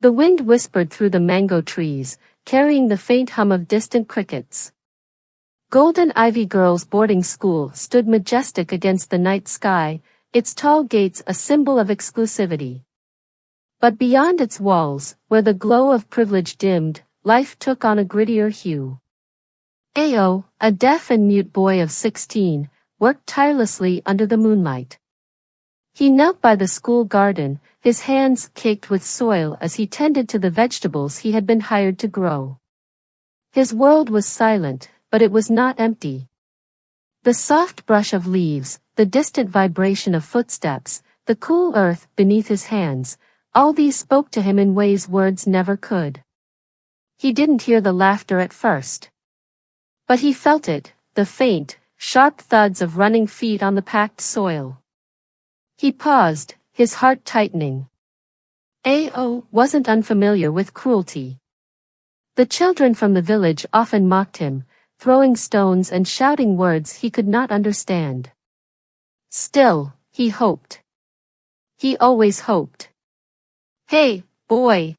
The wind whispered through the mango trees, carrying the faint hum of distant crickets. Golden Ivy Girls' Boarding School stood majestic against the night sky, its tall gates a symbol of exclusivity. But beyond its walls, where the glow of privilege dimmed, life took on a grittier hue. Ao, a deaf and mute boy of 16, worked tirelessly under the moonlight. He knelt by the school garden, his hands caked with soil as he tended to the vegetables he had been hired to grow. His world was silent, but it was not empty. The soft brush of leaves, the distant vibration of footsteps, the cool earth beneath his hands, all these spoke to him in ways words never could. He didn't hear the laughter at first. But he felt it, the faint, sharp thuds of running feet on the packed soil. He paused, his heart tightening. Ao wasn't unfamiliar with cruelty. The children from the village often mocked him, throwing stones and shouting words he could not understand. Still, he hoped. He always hoped. "Hey, boy!"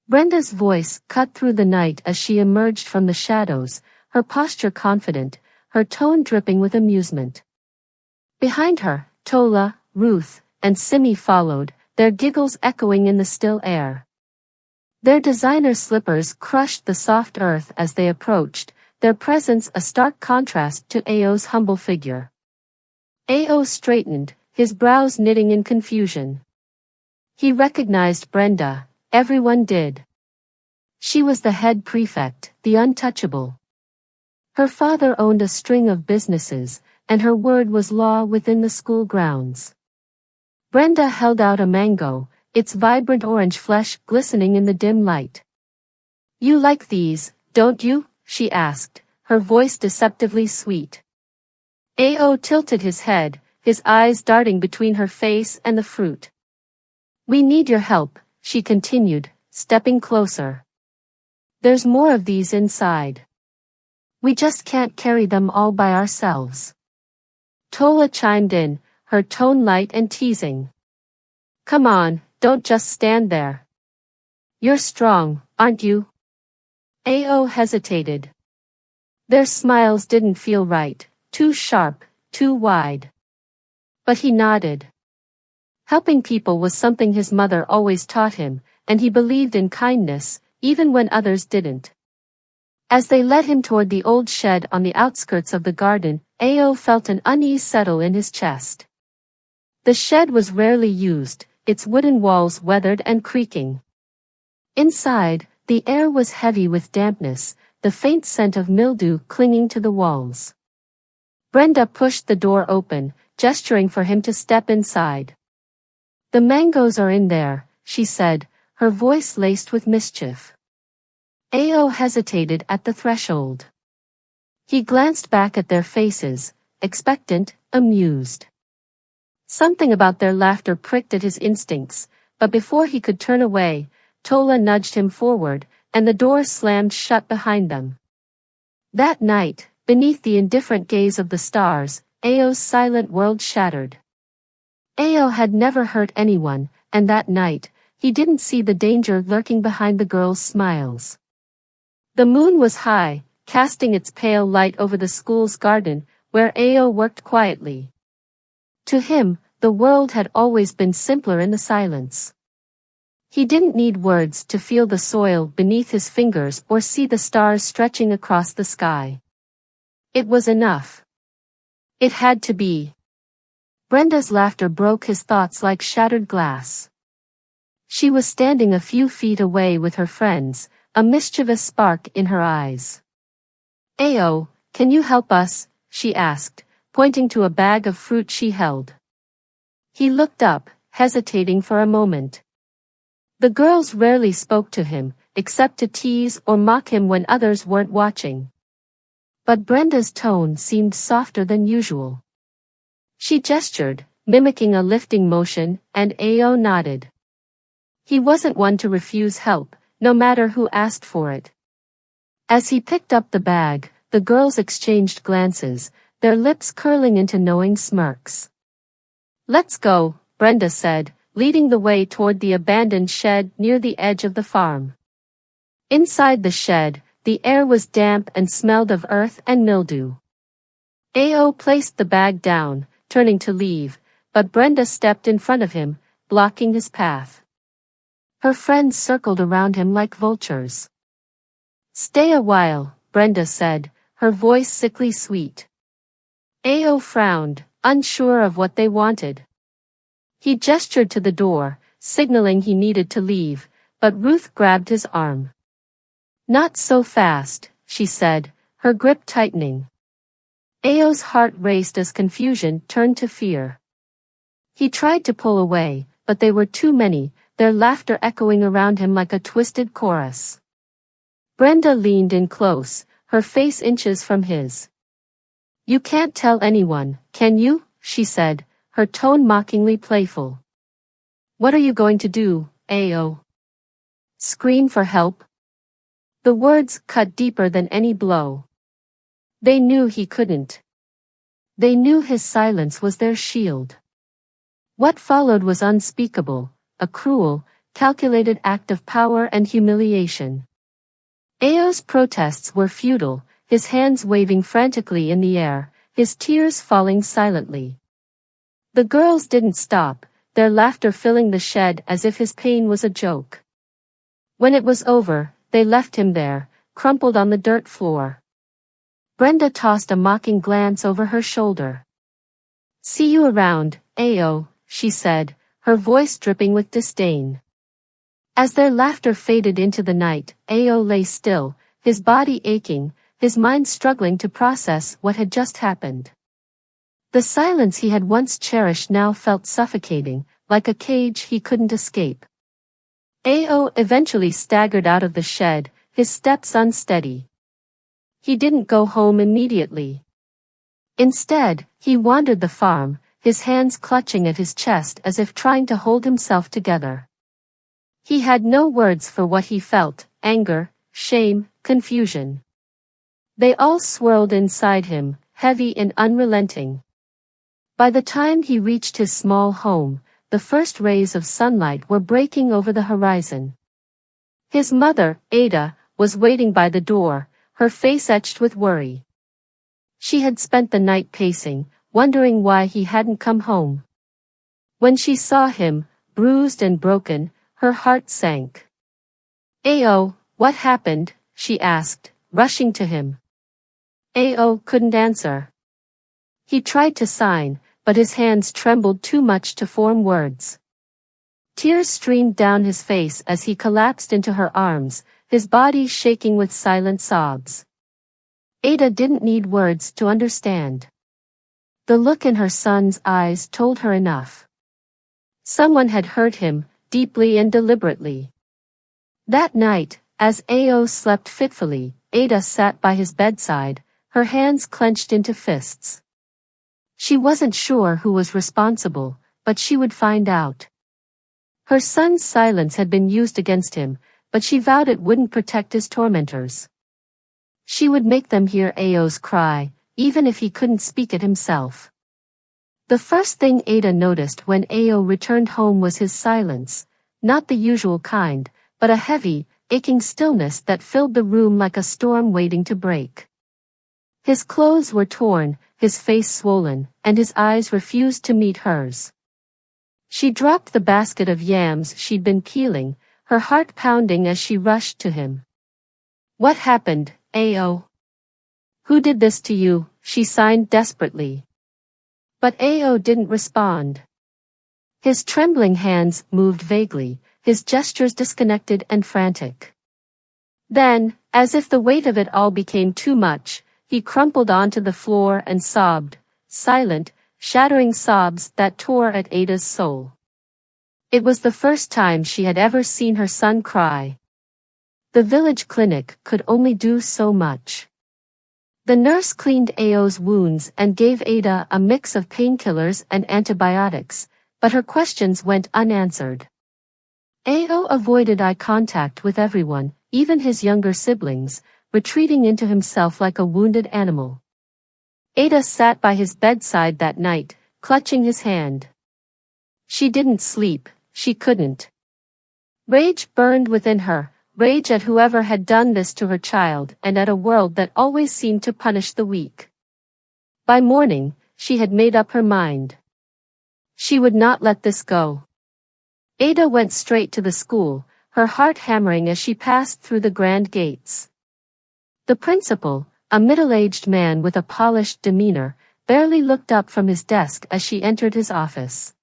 Brenda's voice cut through the night as she emerged from the shadows, her posture confident, her tone dripping with amusement. Behind her, Tola, Ruth, and Simi followed, their giggles echoing in the still air. Their designer slippers crushed the soft earth as they approached, their presence a stark contrast to Ao's humble figure. Ao straightened, his brows knitting in confusion. He recognized Brenda, everyone did. She was the head prefect, the untouchable. Her father owned a string of businesses, and her word was law within the school grounds. Brenda held out a mango, its vibrant orange flesh glistening in the dim light. "You like these, don't you?" she asked, her voice deceptively sweet. Ao tilted his head, his eyes darting between her face and the fruit. "We need your help," she continued, stepping closer. "There's more of these inside. We just can't carry them all by ourselves." Tola chimed in, her tone light and teasing. "Come on, don't just stand there. You're strong, aren't you?" Ao hesitated. Their smiles didn't feel right, too sharp, too wide. But he nodded. Helping people was something his mother always taught him, and he believed in kindness, even when others didn't. As they led him toward the old shed on the outskirts of the garden, Ao felt an unease settle in his chest. The shed was rarely used, its wooden walls weathered and creaking. Inside, the air was heavy with dampness, the faint scent of mildew clinging to the walls. Brenda pushed the door open, gesturing for him to step inside. "The mangoes are in there," she said, her voice laced with mischief. Ao hesitated at the threshold. He glanced back at their faces, expectant, amused. Something about their laughter pricked at his instincts, but before he could turn away, Tola nudged him forward, and the door slammed shut behind them. That night, beneath the indifferent gaze of the stars, Ao's silent world shattered. Ao had never hurt anyone, and that night, he didn't see the danger lurking behind the girls' smiles. The moon was high, casting its pale light over the school's garden, where Ao worked quietly. To him, the world had always been simpler in the silence. He didn't need words to feel the soil beneath his fingers or see the stars stretching across the sky. It was enough. It had to be. Brenda's laughter broke his thoughts like shattered glass. She was standing a few feet away with her friends, a mischievous spark in her eyes. "Ao, can you help us?" she asked, pointing to a bag of fruit she held. He looked up, hesitating for a moment. The girls rarely spoke to him, except to tease or mock him when others weren't watching. But Brenda's tone seemed softer than usual. She gestured, mimicking a lifting motion, and Ao nodded. He wasn't one to refuse help, no matter who asked for it. As he picked up the bag, the girls exchanged glances, their lips curling into knowing smirks. "Let's go," Brenda said, leading the way toward the abandoned shed near the edge of the farm. Inside the shed, the air was damp and smelled of earth and mildew. Ao placed the bag down, turning to leave, but Brenda stepped in front of him, blocking his path. Her friends circled around him like vultures. "Stay a while," Brenda said, her voice sickly sweet. Ao frowned, unsure of what they wanted. He gestured to the door, signaling he needed to leave, but Ruth grabbed his arm. "Not so fast," she said, her grip tightening. Ao's heart raced as confusion turned to fear. He tried to pull away, but they were too many, their laughter echoing around him like a twisted chorus. Brenda leaned in close, her face inches from his. "You can't tell anyone, can you?" she said, her tone mockingly playful. "What are you going to do, Ao? Scream for help?" The words cut deeper than any blow. They knew he couldn't. They knew his silence was their shield. What followed was unspeakable, a cruel, calculated act of power and humiliation. Ao's protests were futile, his hands waving frantically in the air, his tears falling silently. The girls didn't stop, their laughter filling the shed as if his pain was a joke. When it was over, they left him there, crumpled on the dirt floor. Brenda tossed a mocking glance over her shoulder. "See you around, Ao," she said, her voice dripping with disdain. As their laughter faded into the night, Ao lay still, his body aching, his mind struggling to process what had just happened. The silence he had once cherished now felt suffocating, like a cage he couldn't escape. Ao eventually staggered out of the shed, his steps unsteady. He didn't go home immediately. Instead, he wandered the farm, his hands clutching at his chest as if trying to hold himself together. He had no words for what he felt, anger, shame, confusion. They all swirled inside him, heavy and unrelenting. By the time he reached his small home, the first rays of sunlight were breaking over the horizon. His mother, Ada, was waiting by the door, her face etched with worry. She had spent the night pacing, wondering why he hadn't come home. When she saw him, bruised and broken, her heart sank. "Ao, what happened?" she asked, rushing to him. Ao couldn't answer. He tried to sign, but his hands trembled too much to form words. Tears streamed down his face as he collapsed into her arms, his body shaking with silent sobs. Ada didn't need words to understand. The look in her son's eyes told her enough. Someone had hurt him, deeply and deliberately. That night, as Ao slept fitfully, Ada sat by his bedside, her hands clenched into fists. She wasn't sure who was responsible, but she would find out. Her son's silence had been used against him, but she vowed it wouldn't protect his tormentors. She would make them hear Ao's cry, even if he couldn't speak it himself. The first thing Ada noticed when Ao returned home was his silence, not the usual kind, but a heavy, aching stillness that filled the room like a storm waiting to break. His clothes were torn, his face swollen, and his eyes refused to meet hers. She dropped the basket of yams she'd been peeling, her heart pounding as she rushed to him. "What happened, Ao? Who did this to you?" she signed desperately. But Ao didn't respond. His trembling hands moved vaguely, his gestures disconnected and frantic. Then, as if the weight of it all became too much, he crumpled onto the floor and sobbed, silent, shattering sobs that tore at Ada's soul. It was the first time she had ever seen her son cry. The village clinic could only do so much. The nurse cleaned Ao's wounds and gave Ada a mix of painkillers and antibiotics, but her questions went unanswered. Ao avoided eye contact with everyone, even his younger siblings, retreating into himself like a wounded animal. Ada sat by his bedside that night, clutching his hand. She didn't sleep, she couldn't. Rage burned within her, rage at whoever had done this to her child and at a world that always seemed to punish the weak. By morning, she had made up her mind. She would not let this go. Ada went straight to the school, her heart hammering as she passed through the grand gates. The principal, a middle-aged man with a polished demeanor, barely looked up from his desk as she entered his office.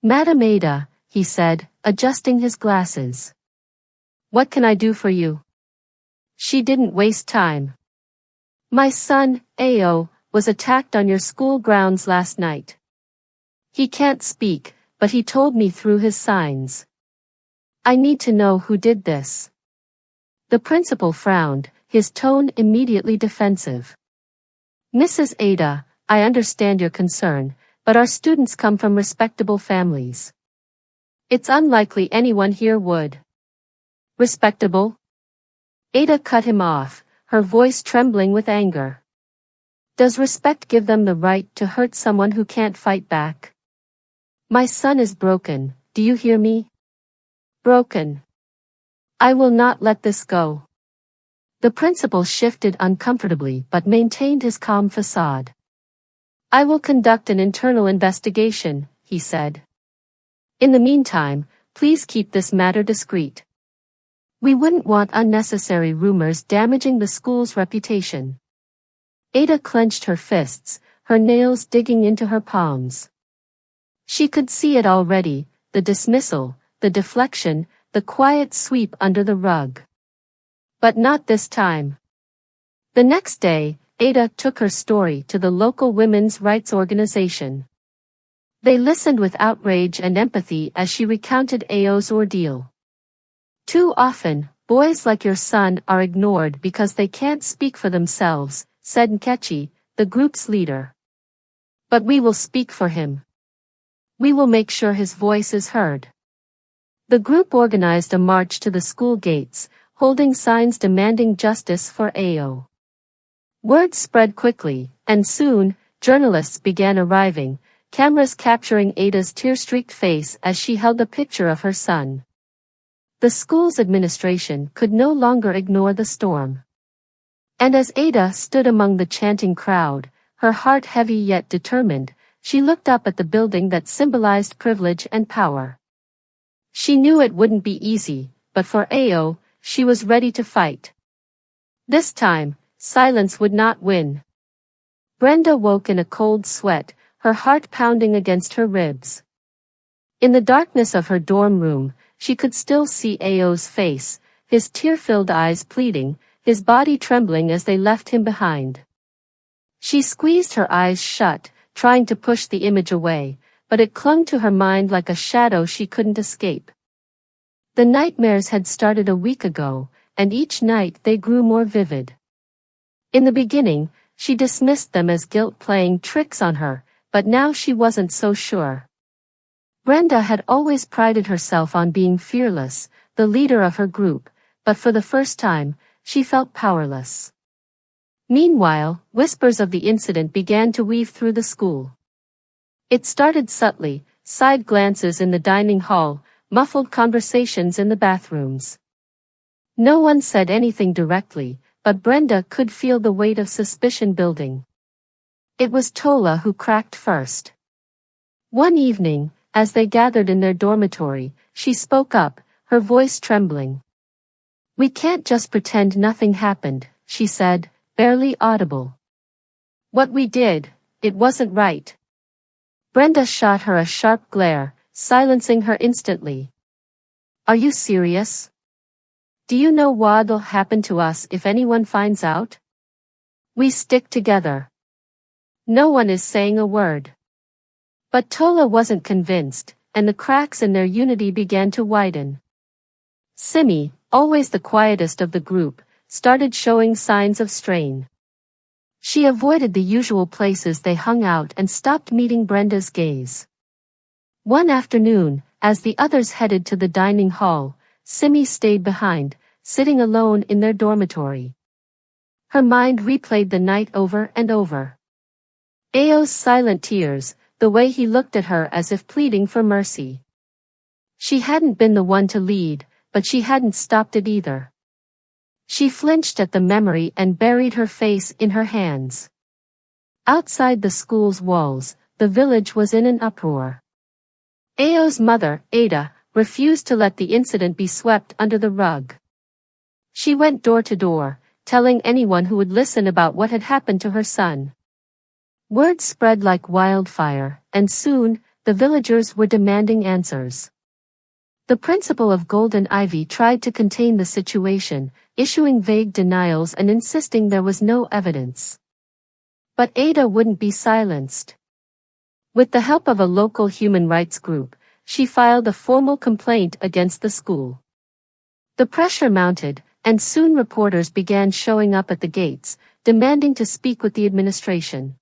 "Madam Ada," he said, adjusting his glasses. "What can I do for you?" She didn't waste time. "My son, Ao, was attacked on your school grounds last night. He can't speak, but he told me through his signs. I need to know who did this." The principal frowned, his tone immediately defensive. "Mrs. Ada, I understand your concern, but our students come from respectable families. It's unlikely anyone here would." "Respectable?" Ada cut him off, her voice trembling with anger. "Does respect give them the right to hurt someone who can't fight back? My son is broken, do you hear me? Broken. I will not let this go." The principal shifted uncomfortably but maintained his calm facade. "I will conduct an internal investigation," he said. "In the meantime, please keep this matter discreet. We wouldn't want unnecessary rumors damaging the school's reputation." Ada clenched her fists, her nails digging into her palms. She could see it already, the dismissal, the deflection, the quiet sweep under the rug. But not this time. The next day, Ada took her story to the local women's rights organization. They listened with outrage and empathy as she recounted Ao's ordeal. "Too often, boys like your son are ignored because they can't speak for themselves," said Nkechi, the group's leader. "But we will speak for him. We will make sure his voice is heard." The group organized a march to the school gates, holding signs demanding justice for Ao. Word spread quickly, and soon, journalists began arriving, cameras capturing Ada's tear-streaked face as she held a picture of her son. The school's administration could no longer ignore the storm. And as Ada stood among the chanting crowd, her heart heavy yet determined, she looked up at the building that symbolized privilege and power. She knew it wouldn't be easy, but for Ao, she was ready to fight. This time, silence would not win. Brenda woke in a cold sweat, her heart pounding against her ribs. In the darkness of her dorm room, she could still see Ao's face, his tear-filled eyes pleading, his body trembling as they left him behind. She squeezed her eyes shut, trying to push the image away, but it clung to her mind like a shadow she couldn't escape. The nightmares had started a week ago, and each night they grew more vivid. In the beginning, she dismissed them as guilt playing tricks on her, but now she wasn't so sure. Brenda had always prided herself on being fearless, the leader of her group, but for the first time, she felt powerless. Meanwhile, whispers of the incident began to weave through the school. It started subtly, side glances in the dining hall, muffled conversations in the bathrooms. No one said anything directly, but Brenda could feel the weight of suspicion building. It was Tola who cracked first. One evening, as they gathered in their dormitory, she spoke up, her voice trembling. "We can't just pretend nothing happened," she said, barely audible. "What we did, it wasn't right." Brenda shot her a sharp glare, silencing her instantly. "Are you serious? Do you know what'll happen to us if anyone finds out? We stick together." No one is saying a word. But Tola wasn't convinced, and the cracks in their unity began to widen. Simi, always the quietest of the group, started showing signs of strain. She avoided the usual places they hung out and stopped meeting Brenda's gaze. One afternoon, as the others headed to the dining hall, Simi stayed behind, sitting alone in their dormitory. Her mind replayed the night over and over. Ao's silent tears, the way he looked at her as if pleading for mercy. She hadn't been the one to lead, but she hadn't stopped it either. She flinched at the memory and buried her face in her hands. Outside the school's walls, the village was in an uproar. Ao's mother, Ada, refused to let the incident be swept under the rug. She went door to door, telling anyone who would listen about what had happened to her son. Word spread like wildfire, and soon, the villagers were demanding answers. The principal of Golden Ivy tried to contain the situation, issuing vague denials and insisting there was no evidence. But Ada wouldn't be silenced. With the help of a local human rights group, she filed a formal complaint against the school. The pressure mounted, and soon reporters began showing up at the gates, demanding to speak with the administration.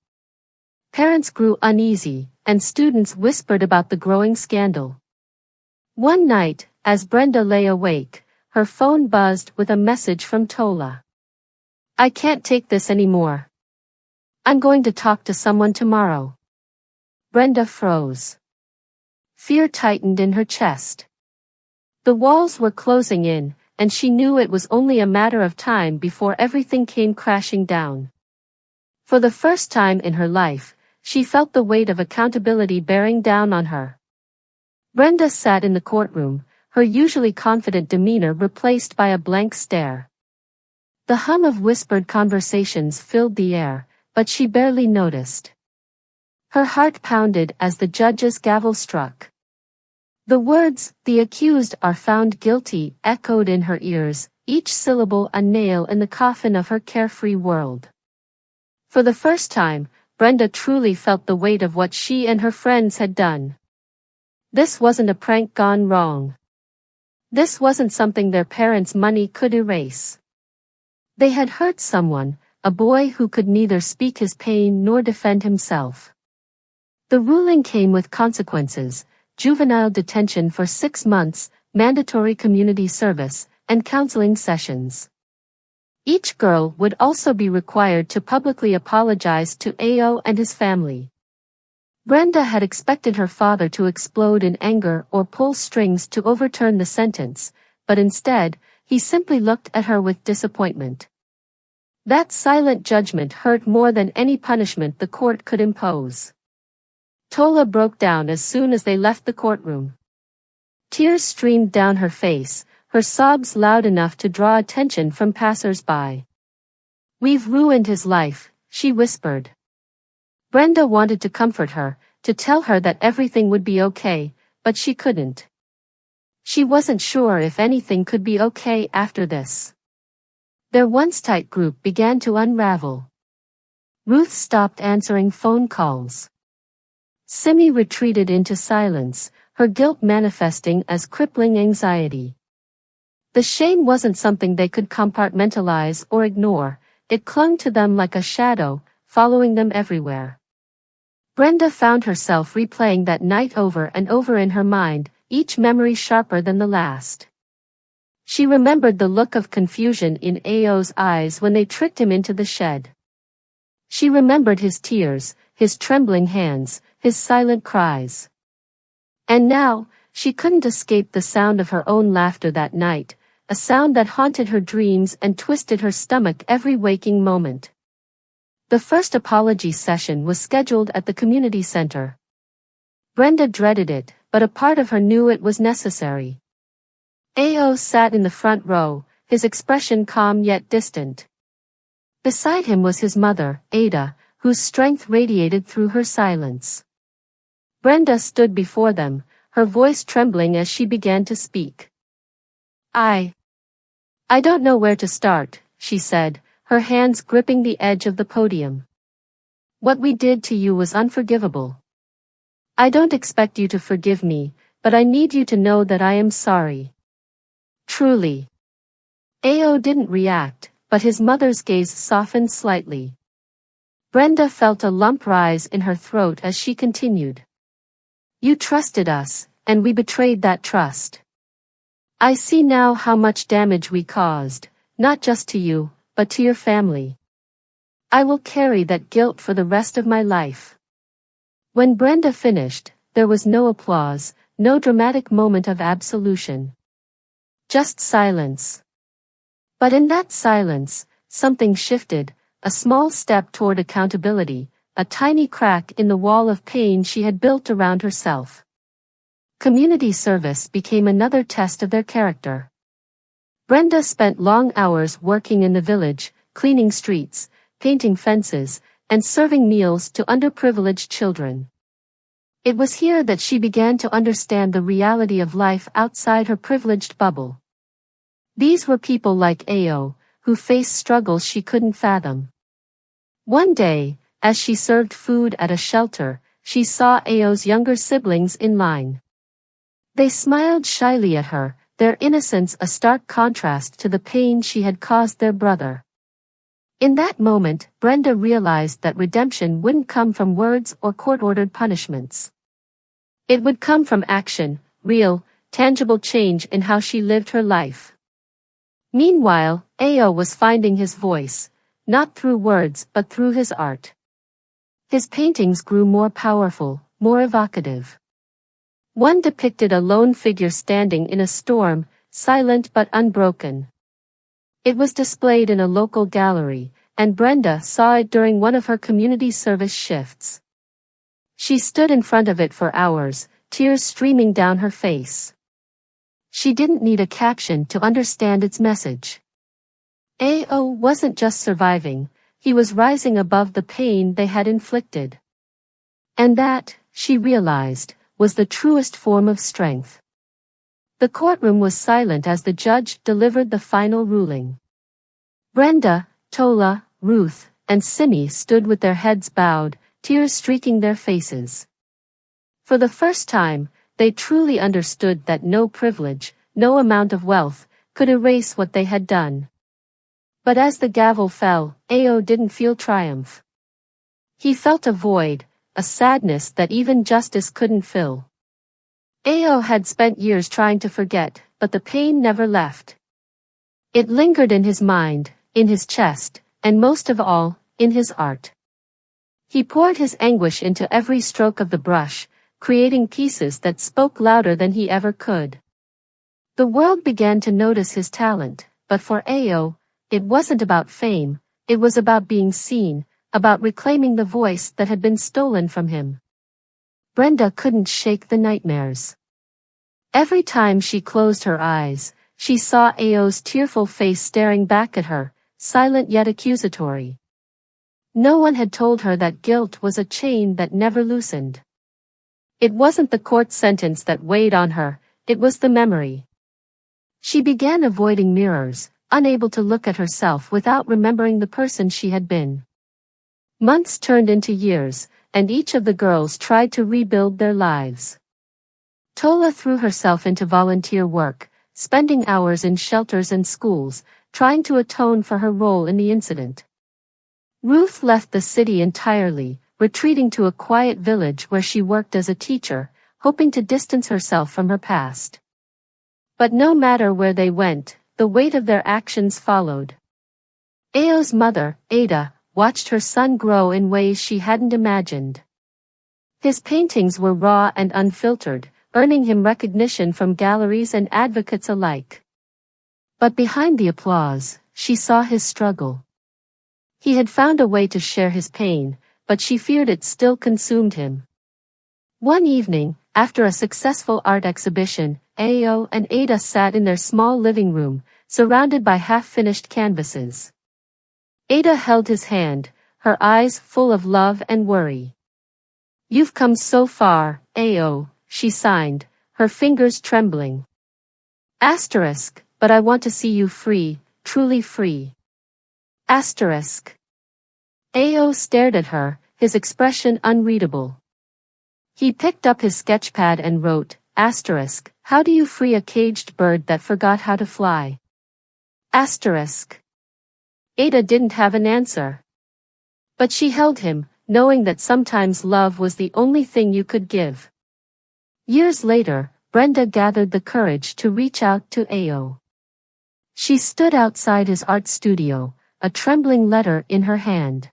Parents grew uneasy, and students whispered about the growing scandal. One night, as Brenda lay awake, her phone buzzed with a message from Tola. "I can't take this anymore. I'm going to talk to someone tomorrow." Brenda froze. Fear tightened in her chest. The walls were closing in, and she knew it was only a matter of time before everything came crashing down. For the first time in her life, she felt the weight of accountability bearing down on her. Brenda sat in the courtroom, her usually confident demeanor replaced by a blank stare. The hum of whispered conversations filled the air, but she barely noticed. Her heart pounded as the judge's gavel struck. The words, "The accused are found guilty," echoed in her ears, each syllable a nail in the coffin of her carefree world. For the first time, Brenda truly felt the weight of what she and her friends had done. This wasn't a prank gone wrong. This wasn't something their parents' money could erase. They had hurt someone, a boy who could neither speak his pain nor defend himself. The ruling came with consequences: juvenile detention for 6 months, mandatory community service, and counseling sessions. Each girl would also be required to publicly apologize to Ao and his family. Brenda had expected her father to explode in anger or pull strings to overturn the sentence, but instead, he simply looked at her with disappointment. That silent judgment hurt more than any punishment the court could impose. Tola broke down as soon as they left the courtroom. Tears streamed down her face, her sobs loud enough to draw attention from passers-by. "We've ruined his life," she whispered. Brenda wanted to comfort her, to tell her that everything would be okay, but she couldn't. She wasn't sure if anything could be okay after this. Their once tight group began to unravel. Ruth stopped answering phone calls. Simi retreated into silence, her guilt manifesting as crippling anxiety. The shame wasn't something they could compartmentalize or ignore, it clung to them like a shadow, following them everywhere. Brenda found herself replaying that night over and over in her mind, each memory sharper than the last. She remembered the look of confusion in Ao's eyes when they tricked him into the shed. She remembered his tears, his trembling hands, his silent cries. And now, she couldn't escape the sound of her own laughter that night, a sound that haunted her dreams and twisted her stomach every waking moment. The first apology session was scheduled at the community center. Brenda dreaded it, but a part of her knew it was necessary. Ao sat in the front row, his expression calm yet distant. Beside him was his mother, Ada, whose strength radiated through her silence. Brenda stood before them, her voice trembling as she began to speak. I don't know where to start," she said, her hands gripping the edge of the podium. "What we did to you was unforgivable. I don't expect you to forgive me, but I need you to know that I am sorry. Truly." Ao didn't react, but his mother's gaze softened slightly. Brenda felt a lump rise in her throat as she continued. "You trusted us, and we betrayed that trust. I see now how much damage we caused, not just to you, but to your family. I will carry that guilt for the rest of my life." When Brenda finished, there was no applause, no dramatic moment of absolution. Just silence. But in that silence, something shifted, a small step toward accountability, a tiny crack in the wall of pain she had built around herself. Community service became another test of their character. Brenda spent long hours working in the village, cleaning streets, painting fences, and serving meals to underprivileged children. It was here that she began to understand the reality of life outside her privileged bubble. These were people like Ao, who faced struggles she couldn't fathom. One day, as she served food at a shelter, she saw Ao's younger siblings in line. They smiled shyly at her, their innocence a stark contrast to the pain she had caused their brother. In that moment, Brenda realized that redemption wouldn't come from words or court-ordered punishments. It would come from action, real, tangible change in how she lived her life. Meanwhile, Ao was finding his voice, not through words but through his art. His paintings grew more powerful, more evocative. One depicted a lone figure standing in a storm, silent but unbroken. It was displayed in a local gallery, and Brenda saw it during one of her community service shifts. She stood in front of it for hours, tears streaming down her face. She didn't need a caption to understand its message. Ao wasn't just surviving, he was rising above the pain they had inflicted. And that, she realized, was the truest form of strength. The courtroom was silent as the judge delivered the final ruling. Brenda, Tola, Ruth, and Simi stood with their heads bowed, tears streaking their faces. For the first time, they truly understood that no privilege, no amount of wealth, could erase what they had done. But as the gavel fell, Ao didn't feel triumph. He felt a void, a sadness that even justice couldn't fill. Ao had spent years trying to forget, but the pain never left. It lingered in his mind, in his chest, and most of all, in his art. He poured his anguish into every stroke of the brush, creating pieces that spoke louder than he ever could. The world began to notice his talent, but for Ao, it wasn't about fame, it was about being seen, about reclaiming the voice that had been stolen from him. Brenda couldn't shake the nightmares. Every time she closed her eyes, she saw Ao's tearful face staring back at her, silent yet accusatory. No one had told her that guilt was a chain that never loosened. It wasn't the court sentence that weighed on her, it was the memory. She began avoiding mirrors, unable to look at herself without remembering the person she had been. Months turned into years, and each of the girls tried to rebuild their lives. Tola threw herself into volunteer work, spending hours in shelters and schools, trying to atone for her role in the incident. Ruth left the city entirely, retreating to a quiet village where she worked as a teacher, hoping to distance herself from her past. But no matter where they went, the weight of their actions followed. Ao's mother, Ada, watched her son grow in ways she hadn't imagined. His paintings were raw and unfiltered, earning him recognition from galleries and advocates alike. But behind the applause, she saw his struggle. He had found a way to share his pain, but she feared it still consumed him. One evening, after a successful art exhibition, Ao and Ada sat in their small living room, surrounded by half-finished canvases. Ada held his hand, her eyes full of love and worry. "You've come so far, Ao," she signed, her fingers trembling. Asterisk, "but I want to see you free, truly free." Asterisk. Ao stared at her, his expression unreadable. He picked up his sketchpad and wrote, asterisk, "How do you free a caged bird that forgot how to fly?" Asterisk. Ada didn't have an answer. But she held him, knowing that sometimes love was the only thing you could give. Years later, Brenda gathered the courage to reach out to Ao. She stood outside his art studio, a trembling letter in her hand.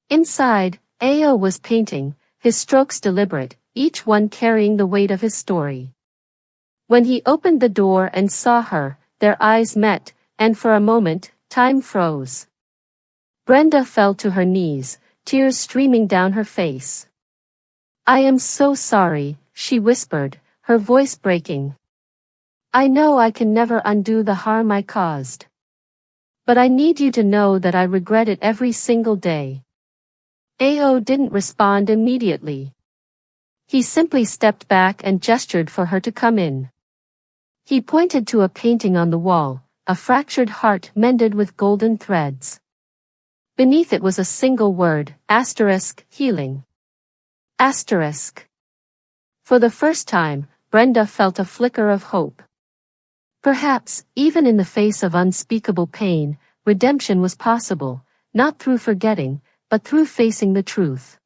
Inside, Ao was painting, his strokes deliberate, each one carrying the weight of his story. When he opened the door and saw her, their eyes met, and for a moment, time froze. Brenda fell to her knees, tears streaming down her face. "I am so sorry," she whispered, her voice breaking. "I know I can never undo the harm I caused. But I need you to know that I regret it every single day." Ao didn't respond immediately. He simply stepped back and gestured for her to come in. He pointed to a painting on the wall, a fractured heart mended with golden threads. Beneath it was a single word, healing. For the first time, Brenda felt a flicker of hope. Perhaps, even in the face of unspeakable pain, redemption was possible, not through forgetting, but through facing the truth.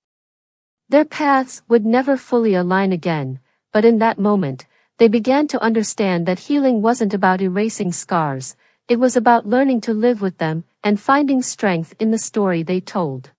Their paths would never fully align again, but in that moment, they began to understand that healing wasn't about erasing scars, it was about learning to live with them and finding strength in the story they told.